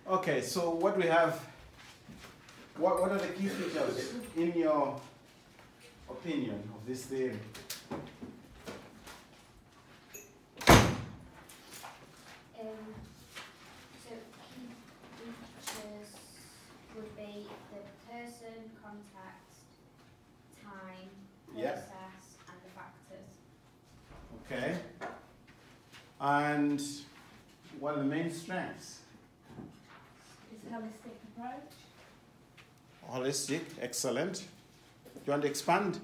Okay, so what we have, what are the key features in your opinion of this theory? So key features would be the person, context, time, process, and the factors. Okay. And what are the main strengths? It's a holistic approach. Holistic, excellent. Do you want to expand?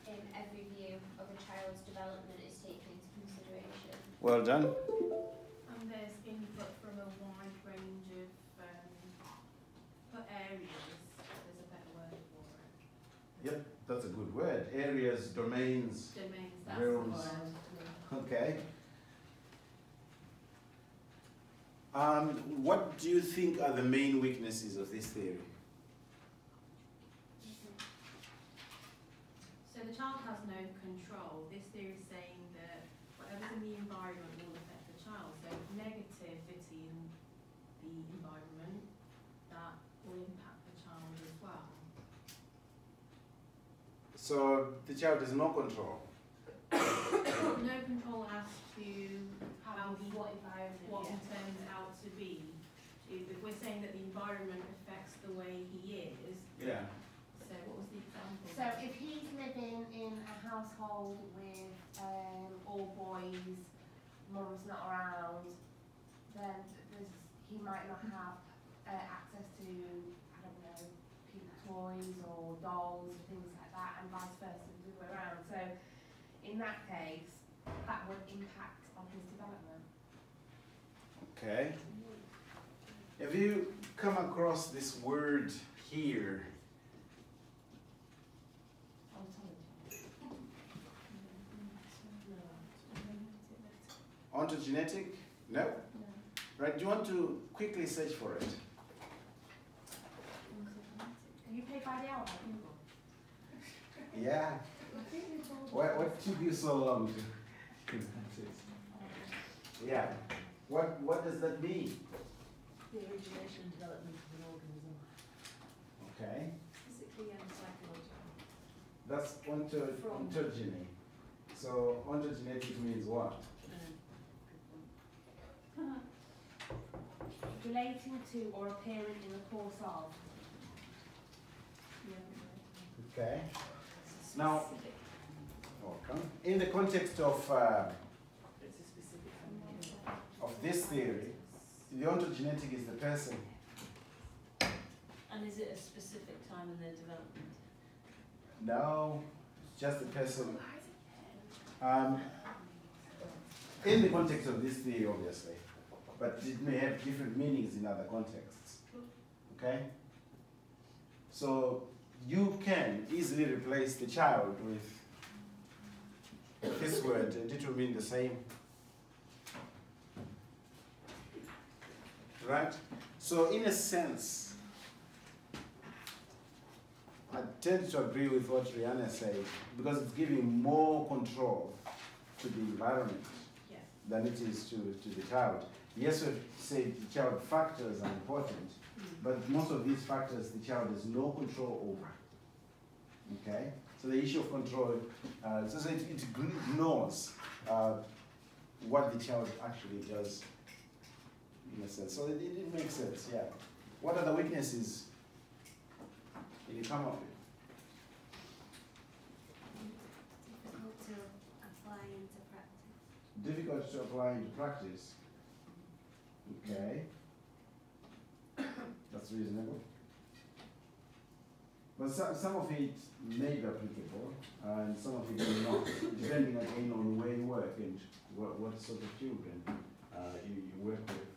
Every view of a child's development is taken into consideration. Well done. And there's input from a wide range of areas. There's a better word for it. Yep, that's a good word. Areas, domains, Domains, that's realms. the word. Okay. What do you think are the main weaknesses of this theory? So the child has no control. This theory is saying that whatever's in the environment will affect the child. So negativity in the environment, that will impact the child as well. So the child has no control. No control as to how he, what environment, what he turns out to be. If we're saying that the environment affects the way he is, Yeah. so what was the example? So if he's living in a household with all boys, mum's not around, then he might not have access to, I don't know, pink toys or dolls and things like that, and vice versa the other way around. So in that case, that would impact on his development. Okay. Have you come across this word here? Ontogenetic? No? No. Right, do you want to quickly search for it? You pay by the hour like Google. Yeah. What took you so long to Yeah. What does that mean? The origination and development of an organism. Okay. Physically and psychologically. That's ontogeny. So ontogenetic means what? Relating to or appearing in the course of. Okay. Now, welcome. In the context of It's a specific family. this theory, the ontogenetic is the person. And is it a specific time in their development? No, it's just the person. In the context of this theory, obviously, but it may have different meanings in other contexts. Okay? So you can easily replace the child with this word, and it will mean the same. Right? So in a sense, I tend to agree with what Rihanna said, because it's giving more control to the environment than it is to the child. Yes, we've said the child factors are important, but most of these factors the child has no control over. Okay? So the issue of control, so it ignores what the child actually does, in a sense. So it makes sense, yeah. What are the weaknesses can you come up with? Difficult to apply into practice. Difficult to apply into practice. Okay. That's reasonable. But some of it may be applicable, and some of it may not, depending again on where you work and what sort of children you work with.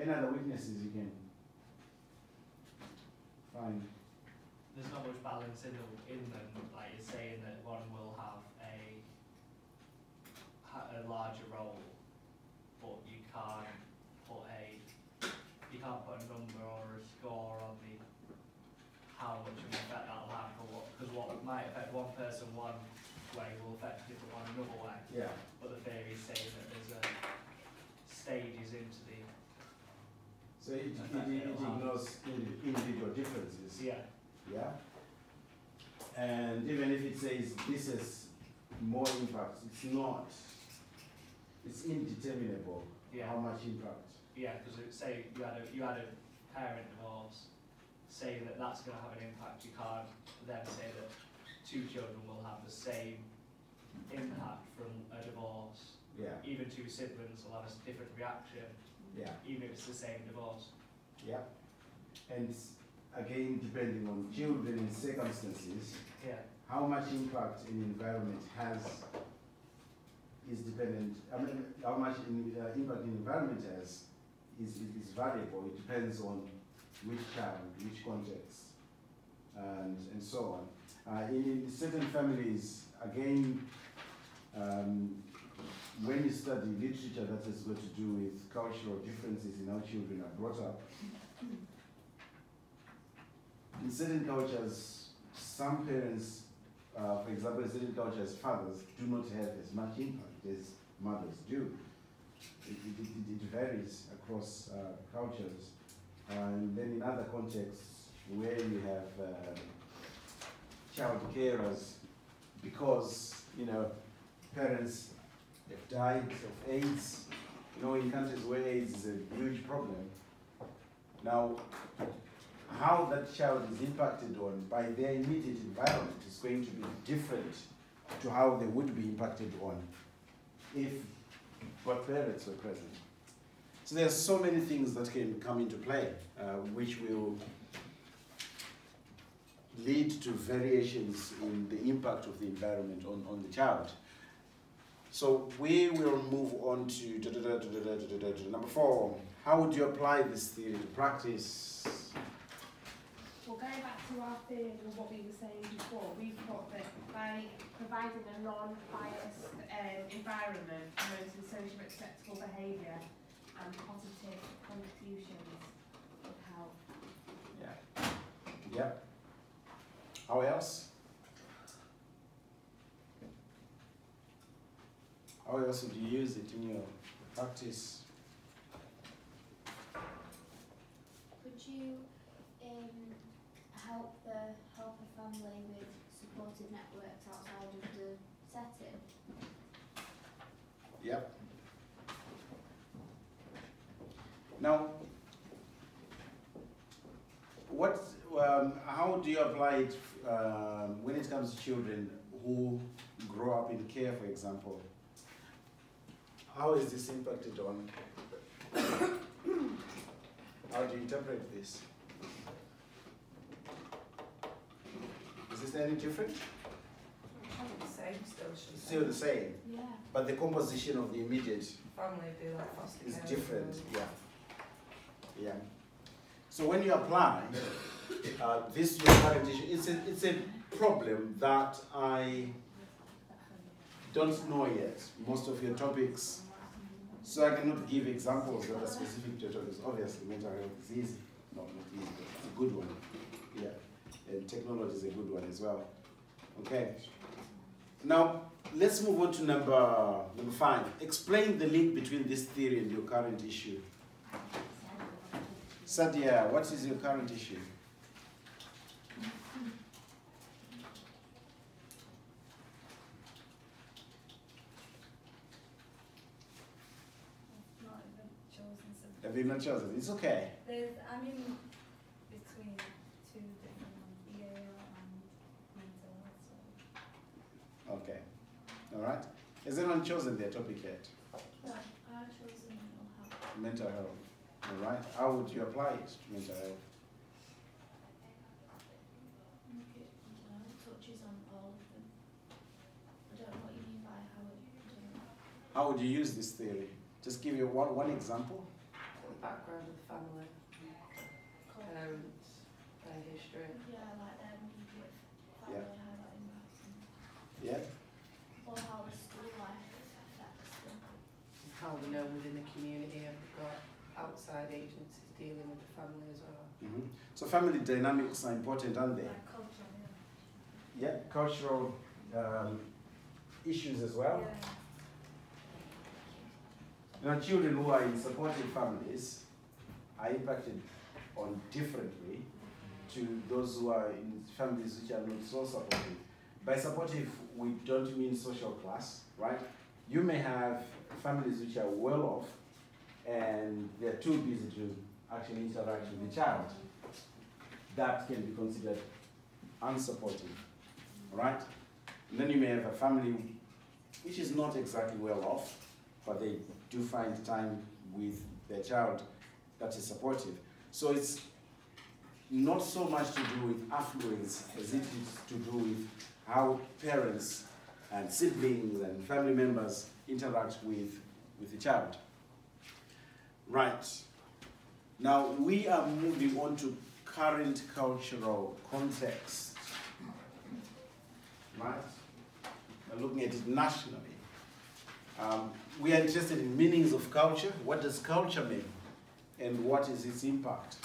Any other weaknesses you can find? There's not much balance in them, like you're saying that one will have a larger role, but you can't put a number or a score on the how much of an effect that'll have, because what might affect one person one way will affect a different one another way. Yeah. But the theory is saying that there's stages into the So it ignores individual differences. Yeah. Yeah. And even if it says this has more impact, it's not. It's indeterminable how much impact. Yeah, because say you had a parent divorce, saying that that's going to have an impact. You can't then say that two children will have the same impact from a divorce. Yeah. Even two siblings will have a different reaction. Yeah. Even if it's the same divorce. Yeah. And again, depending on children and circumstances, how much impact an environment has is dependent. I mean, how much impact an environment has is variable. It depends on which child, which context, and so on. In certain families, again, when you study literature that has got to do with cultural differences in how children are brought up, in certain cultures, some parents, for example, in certain cultures, fathers do not have as much impact as mothers do. It varies across cultures. And then in other contexts where you have child carers, because, parents have died of AIDS, in countries where AIDS is a huge problem. Now, how that child is impacted on by their immediate environment is going to be different to how they would be impacted on if both parents were present. So there are so many things that can come into play, which will lead to variations in the impact of the environment on the child. So we will move on to number 4. How would you apply this theory to practice? Well, going back to our theory of what we were saying before, we thought that by providing a non-biased environment promoting socially acceptable behaviour and positive contributions would help. Yeah. Yeah. How else? How else would you use it in your practice? Could you help a family with supportive networks outside of the setting? Yep. Now, how do you apply it when it comes to children who grow up in care, for example? How is this impacted on? How do you interpret this? Is this any different? The same still, Still the same. Yeah. But the composition of the immediate family would be like foster is care different. or- Yeah. Yeah. So when you apply this your current issue, it's a problem that I don't know yet. Most of your topics, so I cannot give examples that are specific to your topics. Obviously, mental health is easy. No, not easy, but it's a good one. Yeah. And technology is a good one as well. Okay. Now, let's move on to number 5. Explain the link between this theory and your current issue. Sadia, what is your current issue? Not even chosen something. Have you not chosen? It's okay. I'm in between two different ones, behavioral and mental health. Okay. All right. Has anyone chosen their topic yet? No, I've chosen mental health. Mental health. All right. How would you apply it to mental health? Okay, it touches on all of them. I don't know what you mean by how it does. How would you use this theory? Just give you one example. The background of the family, parents, their history. Yeah, like them with family, Yeah. how that impacts them. Yeah. Or how the school life affects them. How we know within the community and we've got outside agencies dealing with the family as well. Mm-hmm. So family dynamics are important, aren't they? Like culture, Yeah. Cultural issues as well. Yeah. Now, children who are in supportive families are impacted on differently to those who are in families which are not so supportive. By supportive, we don't mean social class, right? You may have families which are well off and they're too busy to actually interact with the child. That can be considered unsupportive, right? And then you may have a family which is not exactly well off, but they do find time with their child that is supportive. So it's not so much to do with affluence as it is to do with how parents and siblings and family members interact with the child. Right. Now we are moving on to current cultural context. Right? We're looking at it nationally. We are interested in meanings of culture. What does culture mean? And what is its impact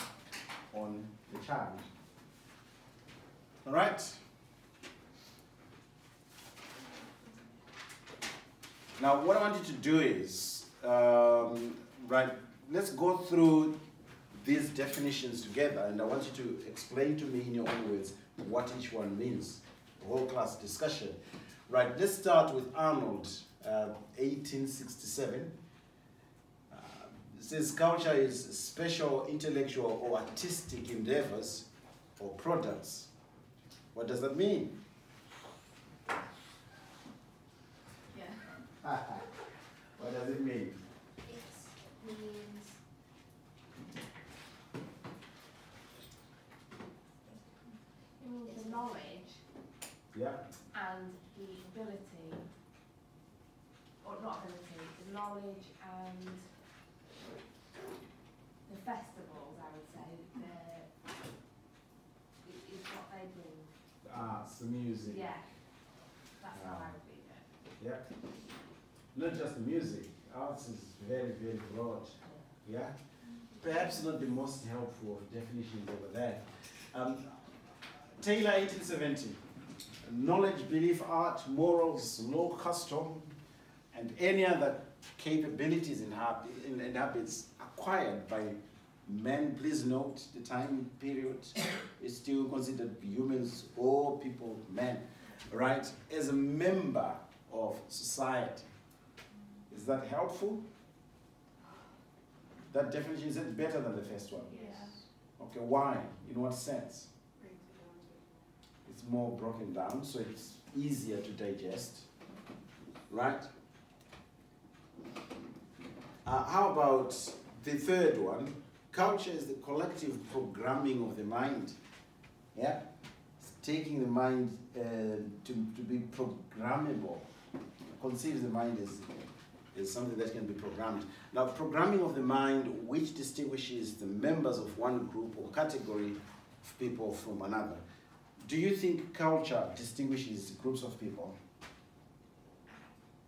on the child? All right? Now, what I want you to do is, right, let's go through these definitions together, and I want you to explain to me in your own words what each one means. The whole class discussion. Right, let's start with Arnold, 1867. It says culture is special intellectual or artistic endeavors or products. What does that mean? Yeah. What does it mean? It means the knowledge Yeah. and the ability, or not ability, the knowledge and the festivals, I would say, is what they bring. The arts, the music. Yeah, that's how I would read it. Yeah. Not just the music. Arts is very, very broad. Yeah. Perhaps not the most helpful of definitions over there. Taylor, 1870. Knowledge, belief, art, morals, law, custom, and any other capabilities and habits acquired by men. Please note the time period is still considered humans or people, men, right? As a member of society. Is that helpful? That definition, is it better than the first one? Yes. Okay, why? In what sense? It's more broken down, so it's easier to digest, right? How about the third one? Culture is the collective programming of the mind. Yeah? It's taking the mind to be programmable. Conceives the mind as something that can be programmed. Now, programming of the mind, which distinguishes the members of one group or category of people from another. Do you think culture distinguishes groups of people?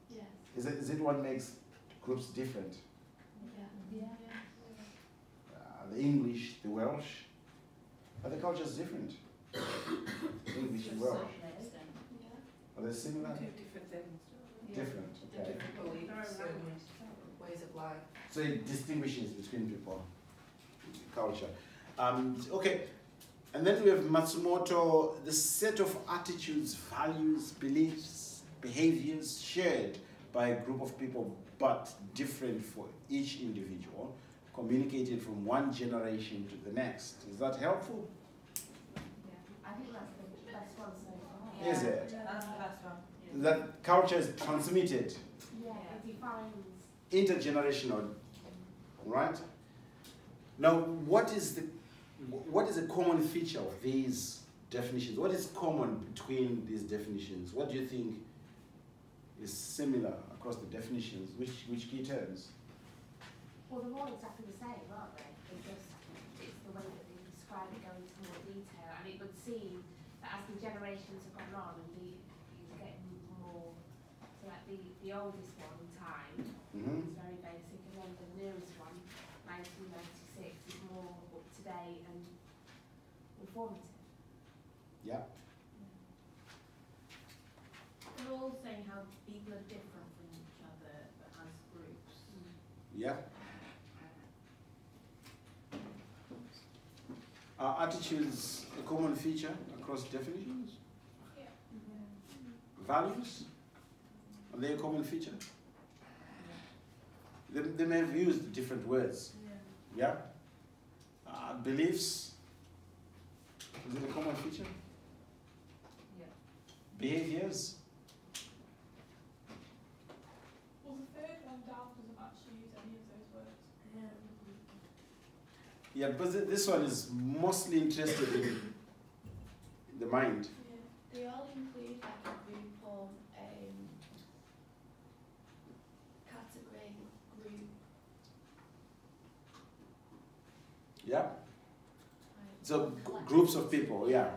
yes. Is it what makes groups different? Yeah. The English, the Welsh, but the culture is different. English and Welsh. Are they similar? Two different things. Different, okay. Different beliefs, ways of life. So it distinguishes between people, culture. Okay, and then we have Matsumoto, the set of attitudes, values, beliefs, behaviors shared by a group of people but different for each individual, communicated from one generation to the next. Is that helpful? I think that's the best one so far. Is it? That's the best one. That culture is transmitted, Yeah, it defines. intergenerational, right? Now, what is a common feature of these definitions? What is common between these definitions? What do you think is similar across the definitions? Which key terms? Well, they're all exactly the same, aren't they? It's the way that they describe it, go into more detail, and it would seem that as the generations have gone on, and it's getting more. So, like the oldest one in time is very basic, and then the newest one, 1996, is more up to date and informative. Yeah. They're all saying how people are different from each other as groups. Yeah. Are attitudes a common feature across definitions? Yeah. Values? Are they a common feature? They may have used different words. Yeah? Beliefs? Is it a common feature? Yeah. Behaviors? Well, the third one down doesn't actually use any of those words. Yeah, but this one is mostly interested in the mind. They all include like a group or category, group. Yeah? Like, So collective. groups of people, yeah.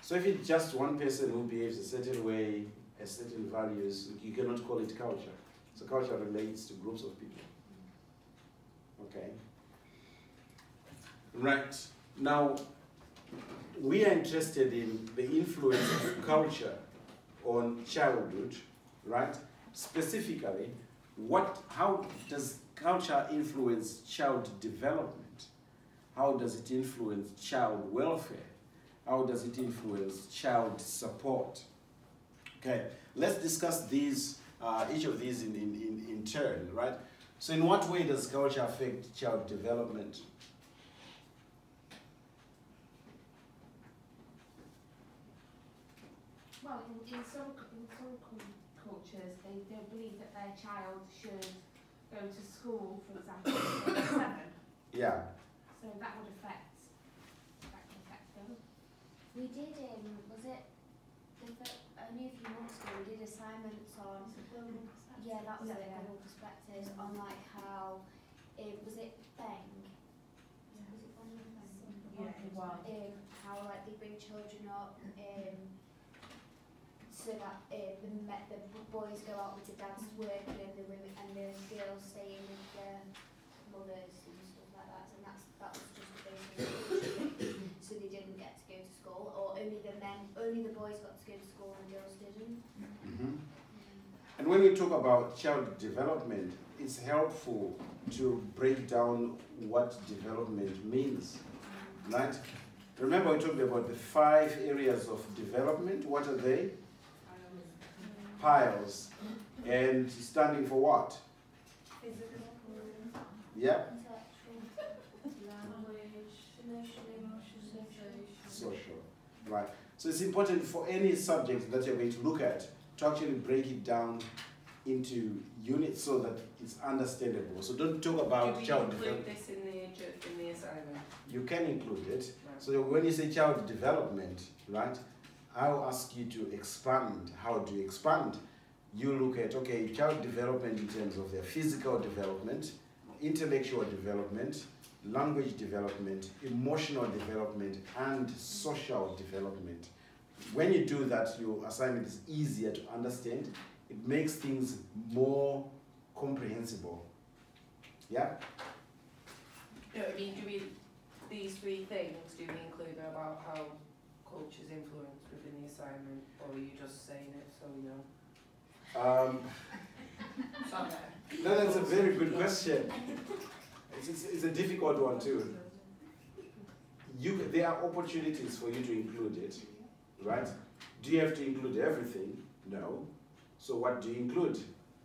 So if it's just one person who behaves a certain way, a certain values, you cannot call it culture. So culture relates to groups of people. Okay. Right. Now, we are interested in the influence of culture on childhood, right? Specifically, how does culture influence child development? How does it influence child welfare? How does it influence child support? Okay, let's discuss these, each of these in turn, right? So in what way does culture affect child development? Well, in some cultures, they believe that their child should go to school, for example, at age 7. Yeah. So that would affect them. We did, was it, only a few months ago, we did assignments on, yeah, that was it, global perspectives, on like how, was it Beng? Was it one of them? Yeah, it was. How like they bring children up, so that the boys go out with the dads working and the women and the girls staying with their mothers and stuff like that. And that was just basically so they didn't get to go to school, or only the boys got to go to school and the girls didn't. Mm-hmm. And when we talk about child development, it's helpful to break down what development means, right? Remember we talked about the 5 areas of development. What are they? Piles. And standing for what? Physical, Yeah? intellectual, language, emotional, Social. Right. So it's important for any subject that you're going to look at to actually break it down into units so that it's understandable. So don't talk about child development. Do we include this in the assignment? You can include it. Right. So when you say child development, right, I'll ask you to expand. How do you expand? You look at, okay, child development in terms of their physical development, intellectual development, language development, emotional development, and social development. When you do that, your assignment is easier to understand. It makes things more comprehensible. Yeah? No, I mean, these 3 things, do we include about how culture's influence within the assignment, or are you just saying it so we know? No, that's a very good question. It's a difficult one too. There are opportunities for you to include it, right? Do you have to include everything? No. So what do you include?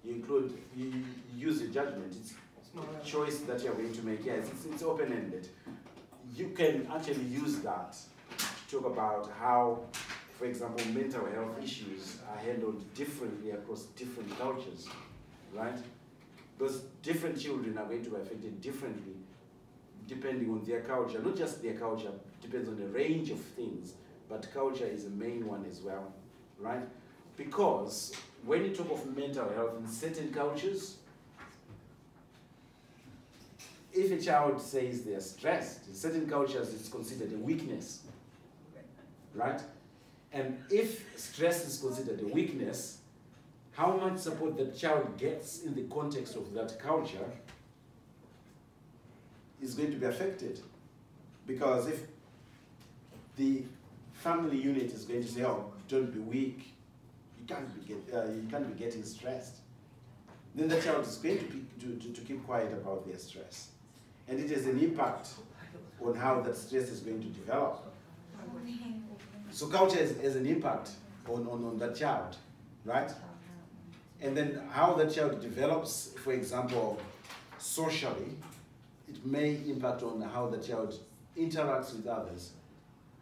You use your judgment. It's a choice that you're going to make. Yes, it's open-ended. You can actually use that to talk about how, for example, mental health issues are handled differently across different cultures, right? Because different children are going to be affected differently depending on their culture. Not just their culture, depends on a range of things, but culture is a main one as well, right? Because when you talk of mental health in certain cultures, if a child says they're stressed, in certain cultures it's considered a weakness, right? And if stress is considered a weakness, how much support the child gets in the context of that culture is going to be affected. Because if the family unit is going to say, oh, don't be weak, you can't be getting stressed, then the child is going to keep quiet about their stress. and it has an impact on how that stress is going to develop. So culture has an impact on that child, right? And then how that child develops, for example, socially, it may impact on how the child interacts with others,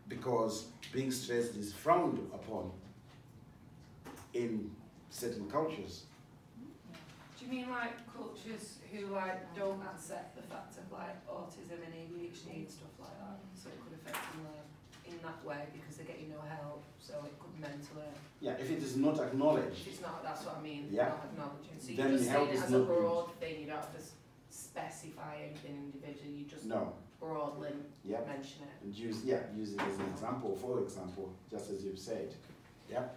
because being stressed is frowned upon in certain cultures. Do you mean like cultures who like don't accept the fact of like autism and ADHD and stuff like that? So it could affect them in that way because they're getting no help, so it could mentally. Yeah, if it is not acknowledged. If it's not, that's what I mean. Yeah. Not acknowledging. So Then you're just help saying it is as a not broad thing. You don't have to specify anything individually. You just No. broadly Yeah. mention it. And use it as an example, for example, just as you've said. Yeah.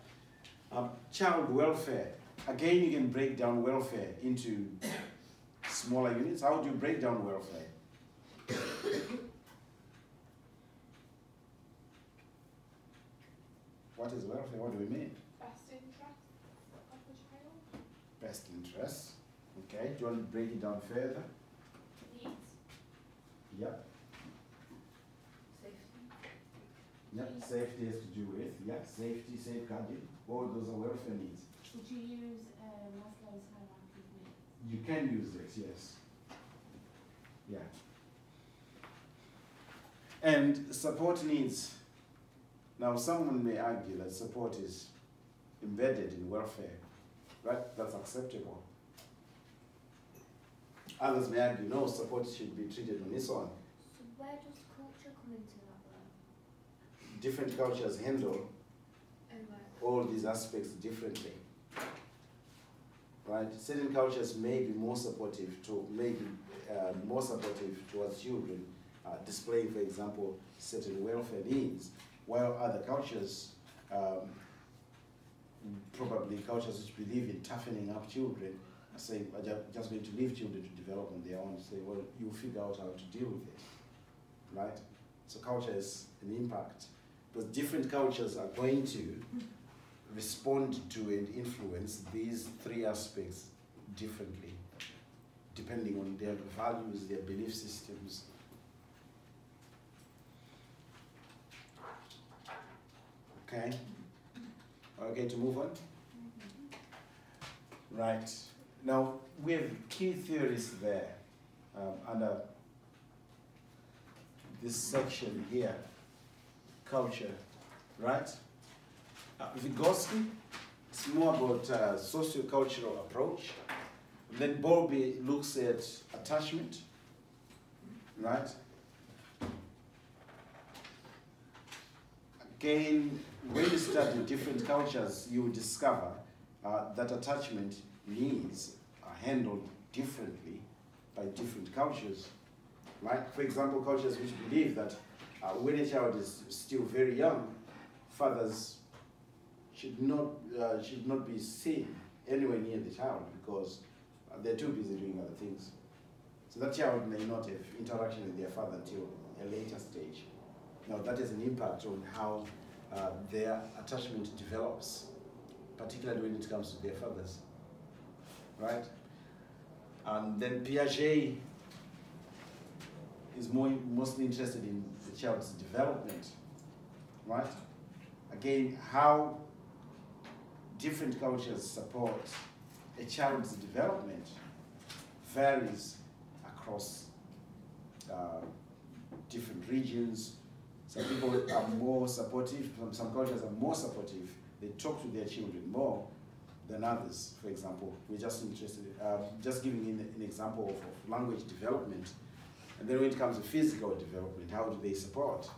Child welfare. Again, you can break down welfare into smaller units. How do you break down welfare? What is welfare? What do we mean? Best interest of the child. Best interests. Okay. Do you want to break it down further? Needs. Yep. Safety. Yep. Safety has to do with, yeah, safety, safeguarding. All those are welfare needs. Would you use Maslow's hierarchy of needs? You can use this, yes. Yeah. And support needs. Now, someone may argue that support is embedded in welfare, right? That's acceptable. Others may argue, no, support should be treated on its own. So where does culture come into that then? Different cultures handle Oh, right. all these aspects differently. Right? Certain cultures may be more supportive towards children, displaying, for example, certain welfare needs, while other cultures, probably cultures which believe in toughening up children, are saying, are just going to leave children to develop on their own, say, well, you figure out how to deal with it, right? So culture has an impact, because different cultures are going to respond to and influence these three aspects differently, depending on their values, their belief systems. Okay? Okay, to move on? Right. Now, we have key theories there under this section here, culture, right? Vygotsky, it's more about socio-cultural approach. Then Bowlby looks at attachment, right? Again, when you study different cultures, you will discover that attachment needs are handled differently by different cultures, right? For example, cultures which believe that when a child is still very young, fathers should not be seen anywhere near the child because they're too busy doing other things. So that child may not have interaction with their father until a later stage. Now that has an impact on how their attachment develops, particularly when it comes to their fathers, right? And then Piaget is mostly interested in the child's development, right? Again, how different cultures support a child's development varies across different regions. Some people are more supportive, some cultures are more supportive. They talk to their children more than others, for example. We're just interested, just giving an example of language development. And then when it comes to physical development, how do they support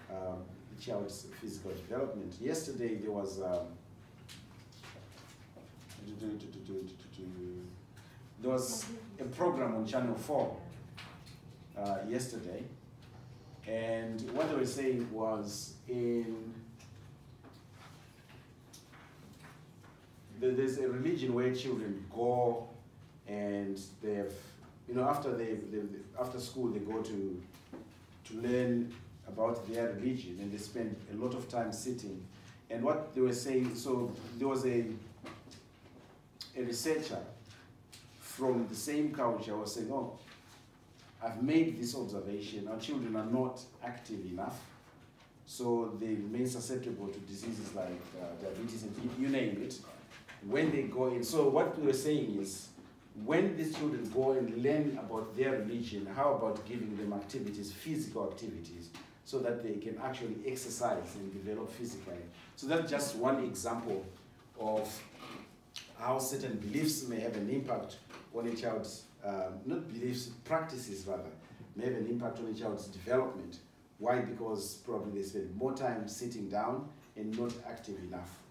the child's physical development? Yesterday there was a program on Channel 4 yesterday, and what they were saying was there's a religion where children go and after school they go to learn about their religion, and they spend a lot of time sitting. And what they were saying, so there was a researcher from the same culture was saying, oh, I've made this observation, our children are not active enough, so they remain susceptible to diseases like diabetes and you name it, when they go in. So what we were saying is, when these children go and learn about their religion, how about giving them activities, physical activities, so that they can actually exercise and develop physically. So that's just one example of how certain beliefs may have an impact on a child's, not beliefs, practices rather, may have an impact on a child's development. Why? Because probably they spend more time sitting down and not active enough.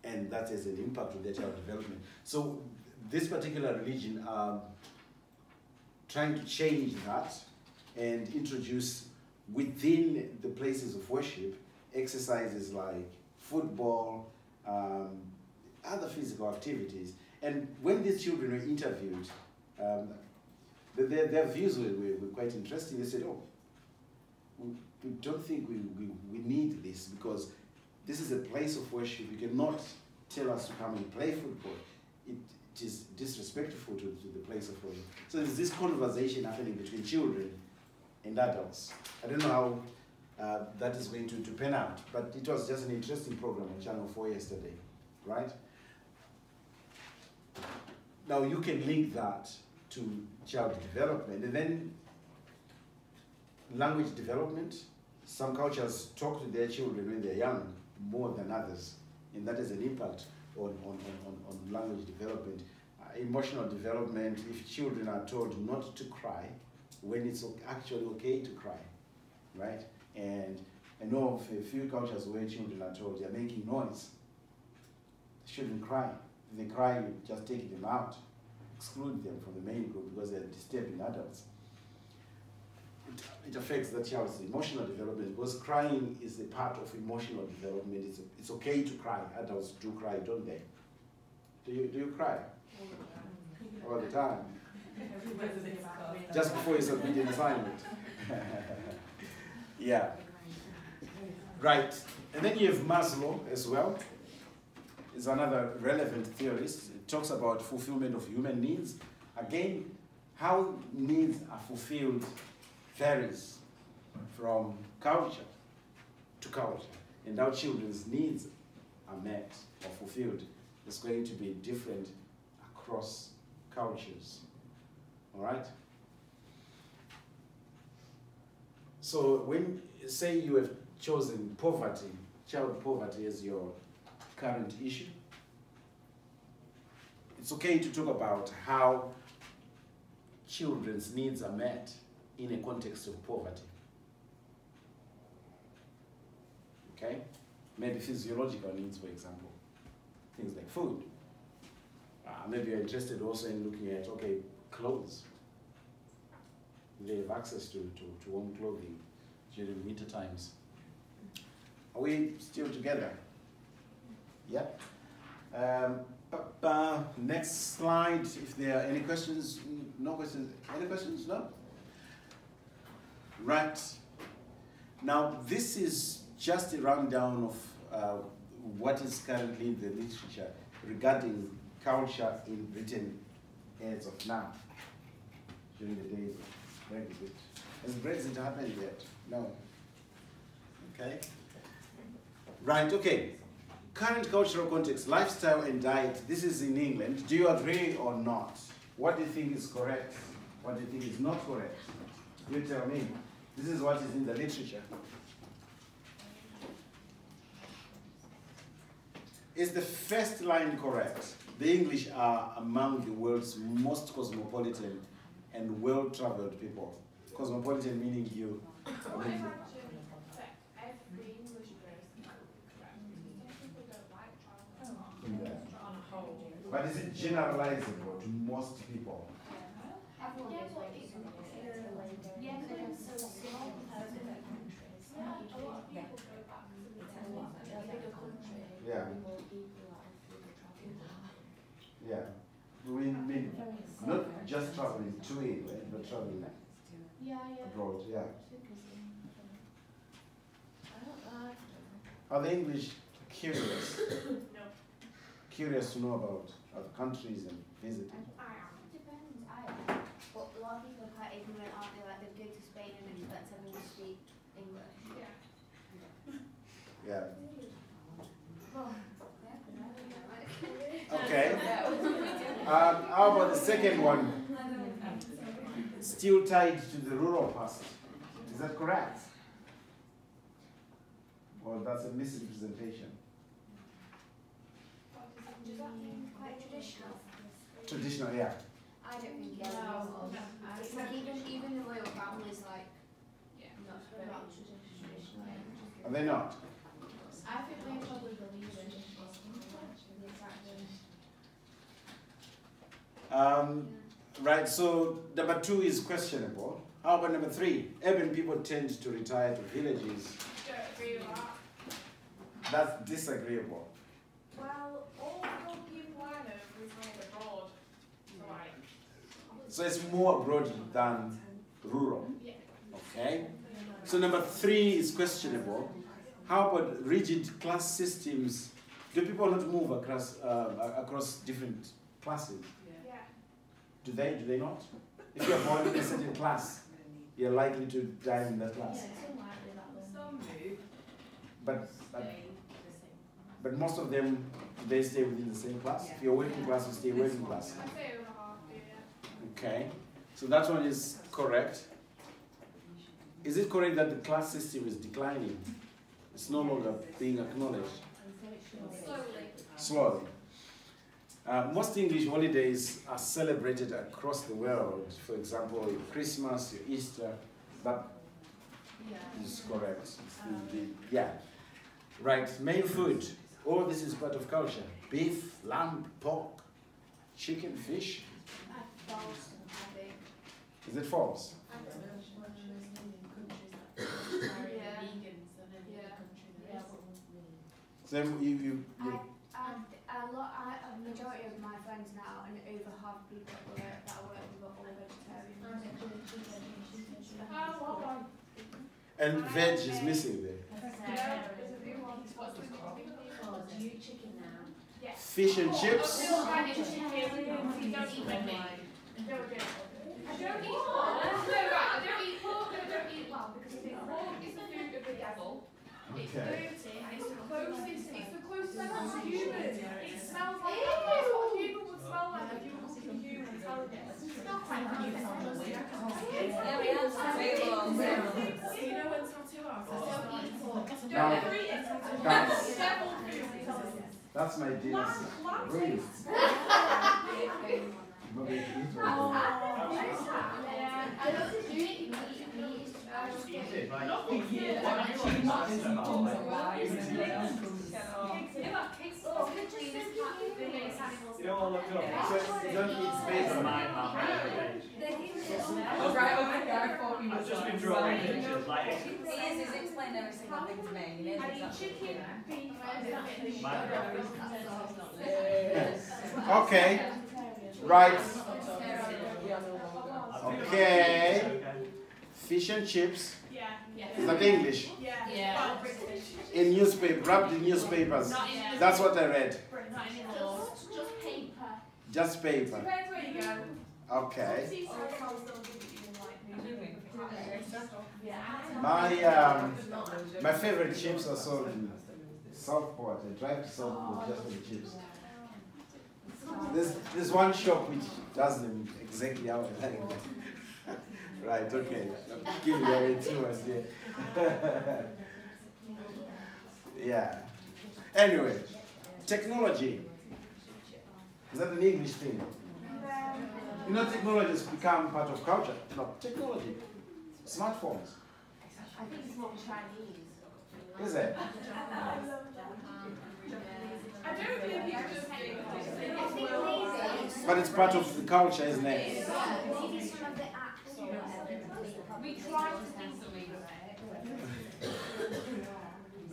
And that has an impact on their child development. So this particular religion trying to change that and introduce within the places of worship exercises like football, other physical activities. And when these children were interviewed, their views were quite interesting. They said, oh, we don't think we need this, because this is a place of worship. You cannot tell us to come and play football. It is disrespectful to the place of worship. So there's this conversation happening between children and adults. I don't know how that is going to pan out, but it was just an interesting program on Channel 4 yesterday, right? Now you can link that to child development, and then language development. Some cultures talk to their children when they're young more than others, and that has an impact on language development. Emotional development, if children are told not to cry when it's actually okay to cry, right? And I know of a few cultures where children are told they're making noise, they shouldn't cry. If they cry, you just take them out, exclude them from the main group because they're disturbing adults. It affects the child's emotional development, because crying is a part of emotional development. It's okay to cry. Adults do cry, don't they? Do you cry? All the time. Just before you submit an assignment. Yeah. Right. And then you have Maslow as well. Is another relevant theorist. It talks about fulfillment of human needs. Again, how needs are fulfilled varies from culture to culture, and how children's needs are met or fulfilled is going to be different across cultures. All right? So when, say you have chosen poverty, child poverty as your current issue, it's okay to talk about how children's needs are met in a context of poverty. Okay? Maybe physiological needs, for example. Things like food. Maybe you're interested also in looking at, okay, clothes. They have access to warm clothing during winter times. Are we still together? Yeah? Next slide, if there are any questions. No questions? Any questions? No? Right. Now, this is just a rundown of what is currently in the literature regarding culture in Britain as of now, during the days of Brexit. Has Brexit happened yet? No. Okay. Right, okay. Current cultural context, lifestyle and diet. This is in England. Do you agree or not? What do you think is correct? What do you think is not correct? You tell me. This is what is in the literature. Is the first line correct? The English are among the world's most cosmopolitan and well-traveled people. Cosmopolitan meaning you. What if every English person is correct? Some people don't like traveling on a whole. But is it generalizable to most people? Yeah. Yeah. We mean not just traveling to England, but traveling abroad, yeah. Are the English curious? No. Curious to know about other countries and visiting? It depends. But a lot of people are quite quite ignorant, aren't they? Like, they go to Spain and expect everyone to speak English. Yeah. Yeah. Oh. Okay. How about the second one? Still tied to the rural past. Is that correct? Or that's a misrepresentation? Does that mean quite traditional? Traditional, yeah. I don't think it is. No. It's like even the royal family's like Not very traditional. Are they not? I think they probably believe in Right, so number 2 is questionable. How about number 3? Urban people tend to retire to villages. Don't agree with that. That's disagreeable. Well, all the people I know reside abroad. So like, So it's more abroad than rural. yeah. Okay? So number 3 is questionable. How about rigid class systems? Do people not move across different classes? Yeah. Do they not? If you're born in a certain class, you're likely to die in that class. Some move, But stay the same. but most of them, they stay within the same class. If you're working class, you stay working class. I say over half, yeah. Okay, so that one is correct. Is it correct that the class system is declining? It's no longer being acknowledged. Slowly. Most English holidays are celebrated across the world. For example, your Christmas, your Easter. That is correct. It's yeah. Right, main food. All this is part of culture. Beef, lamb, pork, chicken, fish. false, I think. Is it false? So A majority of my friends now, and over half people that I work with are all vegetarian. Oh, well, and veg is missing there. yeah, there's a new one. What's the new thing? chicken now. Yeah. Fish and chips. Oh, no, I eat chicken. You don't eat red meat. No, I don't. I don't eat pork. No, right, I don't eat pork and I don't eat lamb because I think pork is the food of the devil. It's Okay. dirty and it's the closest level to human. It smells like that's what a human would smell like if you were cooking a human intelligence. It's not quite human. You know when tattoo artists don't eat pork. Don't ever eat it. That's- Devil food intelligence. That's my dinner. Really? I don't think you eat meat. You don't want to look it up. So you don't eat space on Mine, I've just been drawing pictures like He's explained every single thing to me. He knows I eat exactly chicken, beef, Okay. Right. Okay. Fish and chips. yeah, Is that English? yeah, well, British. In newspaper, wrapped in newspapers. That's what I read. Not anymore. Just paper. Just paper. Depends where you go. Okay. See, so I'll still give it you like My favorite chips are sold in Southport. I drive to Southport just for the chips. There's one shop which does them exactly how I like them. Right, okay. I'm giving you away too much here. Yeah. Anyway, technology. Is that an English thing? You know, technology has become part of culture. No, technology. Smartphones. I think it's more Chinese. Is it? I don't think it's just But it's part of the culture, isn't it? Maybe some of the acts or whatever. we try to think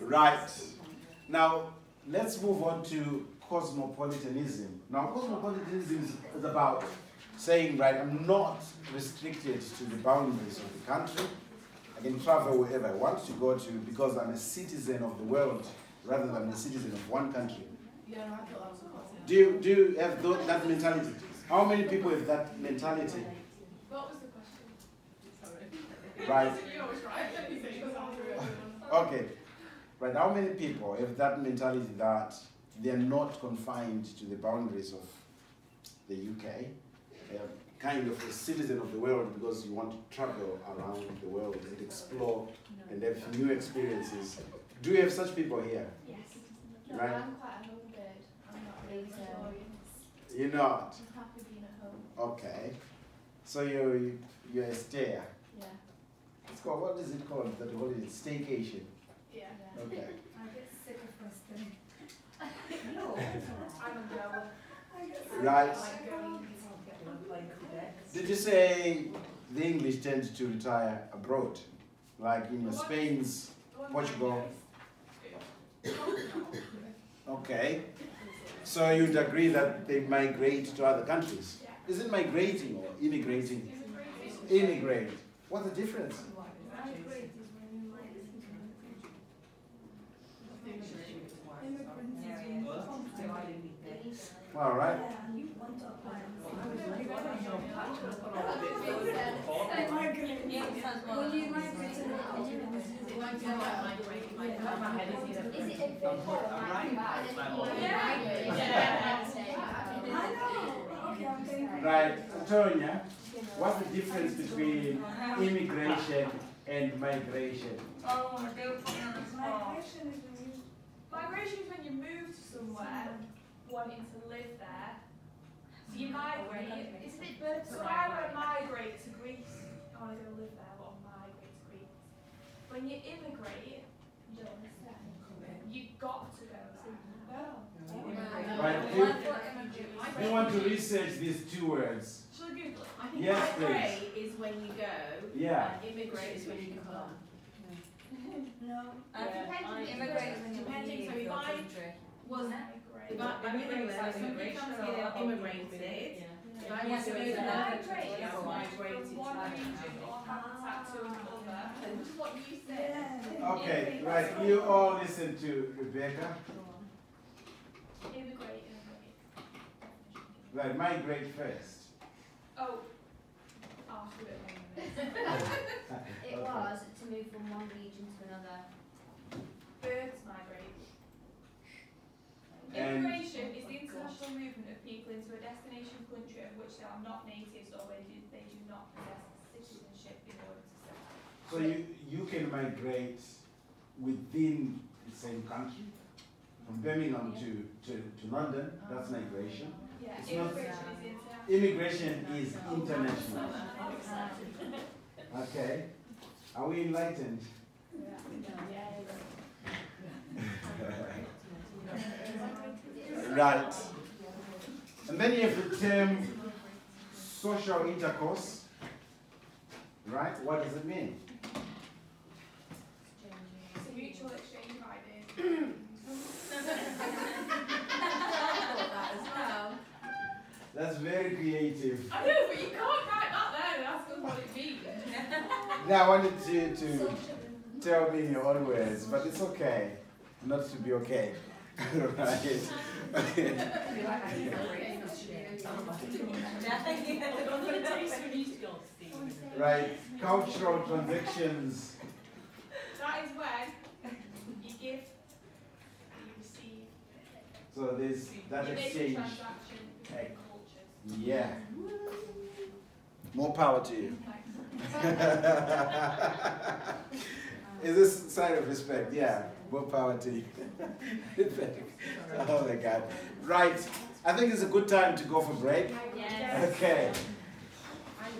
Right. Now, let's move on to cosmopolitanism. Now, cosmopolitanism is about saying, right, I'm not restricted to the boundaries of the country. I can travel wherever I want to go to because I'm a citizen of the world rather than a citizen of one country. Yeah, I thought that was a concept. Do you have that mentality? How many people have that mentality? What was the question? Right. You always right. Okay. Right. How many people have that mentality that they're not confined to the boundaries of the UK? They're kind of a citizen of the world because you want to travel around the world and explore and have new experiences. Do you have such people here? Yes. No, Right. I'm quite a home bird. I'm not really so. You're not? I'm happy being at home. Okay. So you're a stayer. Yeah. It's called, what is it called? That holiday? Staycation. Yeah. Okay. I get sick of Western. I'm a girl. Right. Like going. Did you say the English tend to retire abroad? Like in Spain's, Portugal? Okay. So you'd agree that they migrate to other countries? Is it migrating or immigrating? Immigrate. What's the difference? Migrate is when you migrate to another country. All right. Right, Tonya, what's the difference between immigration and migration? Oh, don't put me on the spot. Migration is when you move to somewhere wanting to live there. So you migrate. It's a bit bird. So I want to migrate to Greece. I want to go live there. I want to migrate to Greece. When you immigrate, you don't want to stay. You've got to go there. Right, you want to research these two words? Shall I Google it? I think Yes, migrate is when you go, Yeah. and immigrate is when you come home. No. Immigrate is when you Depending, leave so if your I country. was, if I'm in England, somebody comes here, they're immigrated. If I was Yes, to it's go migrate. there, I've migrated From to one that region country. or habitat to another. Which is what you said. Okay, right, you all listen to Rebecca. Immigrate. Right, migrate first. Oh. I'll do it. It was to move from one region to another. Birds migrate. And- Immigration is the international movement of people into a destination country of which they are not natives or they do not possess citizenship in order to settle. So you can migrate within the same country, from Birmingham to London, that's migration. Yeah, It's not- immigration is international. Immigration is international. Okay. Are we enlightened? Right. And then you have the term social intercourse. Right? What does it mean? It's a mutual exchange of ideas. That's very creative. I know, but you can't write that there and ask us what it means. Now I wanted you to tell me in your own words, but it's okay not to be okay. Right? Right. Cultural transactions. That is when you give and you receive. So there's that You make a exchange. transaction between cultures. Yeah. More power to you. Is this a sign of respect? Yeah. More power to you. Oh my God. Right. I think it's a good time to go for break. Yes. Okay. I'm